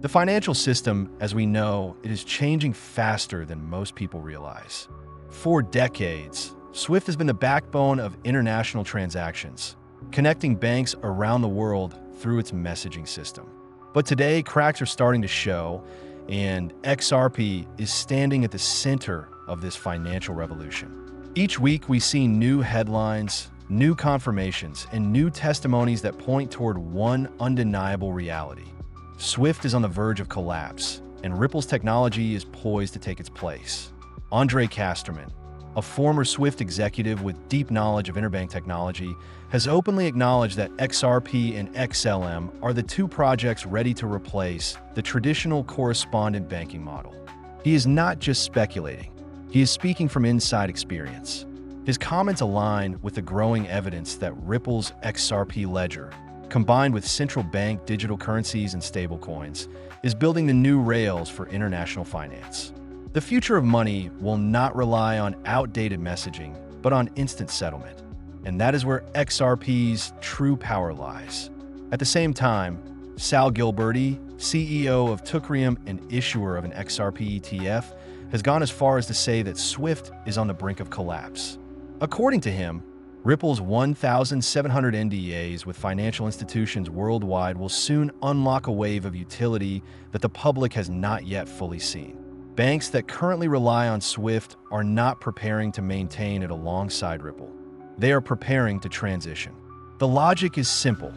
The financial system, as we know, it is changing faster than most people realize. For decades, SWIFT has been the backbone of international transactions, connecting banks around the world through its messaging system. But today, cracks are starting to show, and XRP is standing at the center of this financial revolution. Each week, we see new headlines, new confirmations, and new testimonies that point toward one undeniable reality. SWIFT is on the verge of collapse, and Ripple's technology is poised to take its place. Andre Casterman, a former SWIFT executive with deep knowledge of interbank technology, has openly acknowledged that XRP and XLM are the two projects ready to replace the traditional correspondent banking model. He is not just speculating, he is speaking from inside experience. His comments align with the growing evidence that Ripple's XRP ledger, combined with central bank digital currencies and stablecoins, is building the new rails for international finance. The future of money will not rely on outdated messaging, but on instant settlement. And that is where XRP's true power lies. At the same time, Sal Gilbertie, CEO of Teucrium and issuer of an XRP ETF, has gone as far as to say that SWIFT is on the brink of collapse. According to him, Ripple's 1,700 NDAs with financial institutions worldwide will soon unlock a wave of utility that the public has not yet fully seen. Banks that currently rely on SWIFT are not preparing to maintain it alongside Ripple. They are preparing to transition. The logic is simple.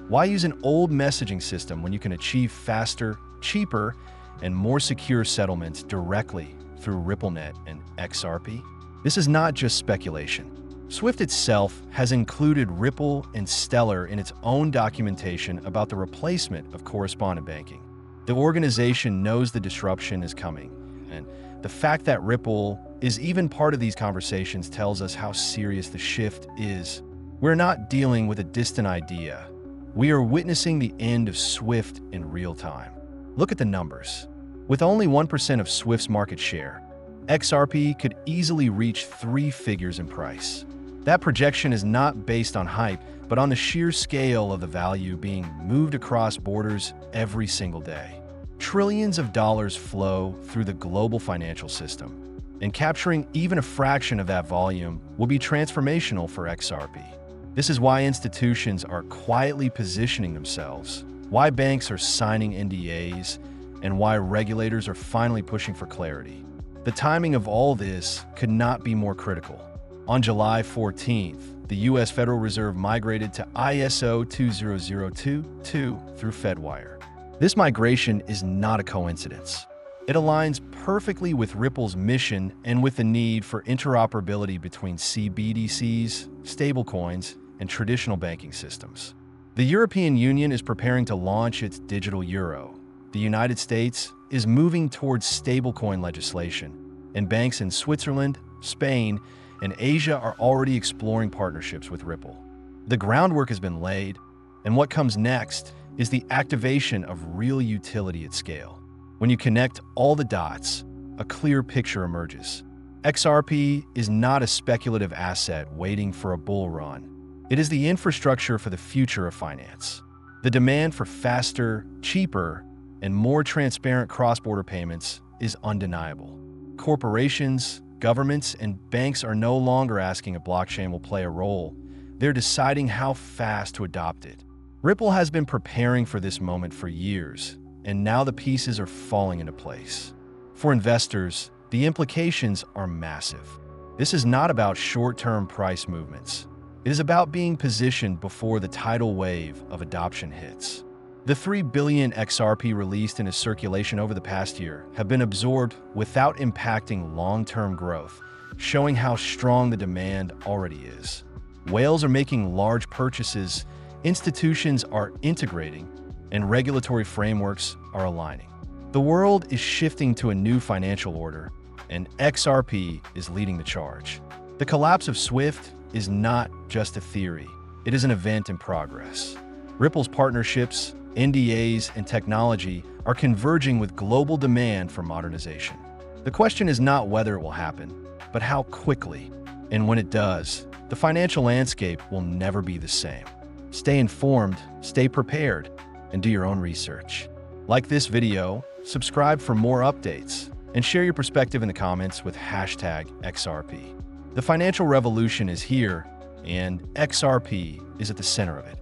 Why use an old messaging system when you can achieve faster, cheaper, and more secure settlements directly through RippleNet and XRP? This is not just speculation. SWIFT itself has included Ripple and Stellar in its own documentation about the replacement of correspondent banking. The organization knows the disruption is coming, and the fact that Ripple is even part of these conversations tells us how serious the shift is. We're not dealing with a distant idea. We are witnessing the end of SWIFT in real time. Look at the numbers. With only 1% of SWIFT's market share, XRP could easily reach 3 figures in price. That projection is not based on hype, but on the sheer scale of the value being moved across borders every single day. Trillions of dollars flow through the global financial system, and capturing even a fraction of that volume will be transformational for XRP. This is why institutions are quietly positioning themselves, why banks are signing NDAs, and why regulators are finally pushing for clarity. The timing of all this could not be more critical. On July 14th, the U.S. Federal Reserve migrated to ISO 20022 through Fedwire. This migration is not a coincidence. It aligns perfectly with Ripple's mission and with the need for interoperability between CBDCs, stablecoins, and traditional banking systems. The European Union is preparing to launch its digital euro. The United States is moving towards stablecoin legislation, and banks in Switzerland, Spain, and Asia are already exploring partnerships with Ripple. The groundwork has been laid, and what comes next is the activation of real utility at scale. When you connect all the dots, a clear picture emerges. XRP is not a speculative asset waiting for a bull run. It is the infrastructure for the future of finance. The demand for faster, cheaper, and more transparent cross-border payments is undeniable. Corporations, governments, and banks are no longer asking if blockchain will play a role. They're deciding how fast to adopt it. Ripple has been preparing for this moment for years, and now the pieces are falling into place. For investors, the implications are massive. This is not about short-term price movements. It is about being positioned before the tidal wave of adoption hits. The 3 billion XRP released into circulation over the past year have been absorbed without impacting long-term growth, showing how strong the demand already is. Whales are making large purchases, institutions are integrating, and regulatory frameworks are aligning. The world is shifting to a new financial order, and XRP is leading the charge. The collapse of SWIFT is not just a theory, it is an event in progress. Ripple's partnerships, NDAs, and technology are converging with global demand for modernization. The question is not whether it will happen, but how quickly. And when it does, the financial landscape will never be the same. Stay informed, stay prepared, and do your own research. Like this video, subscribe for more updates, and share your perspective in the comments with #XRP. The financial revolution is here, and XRP is at the center of it.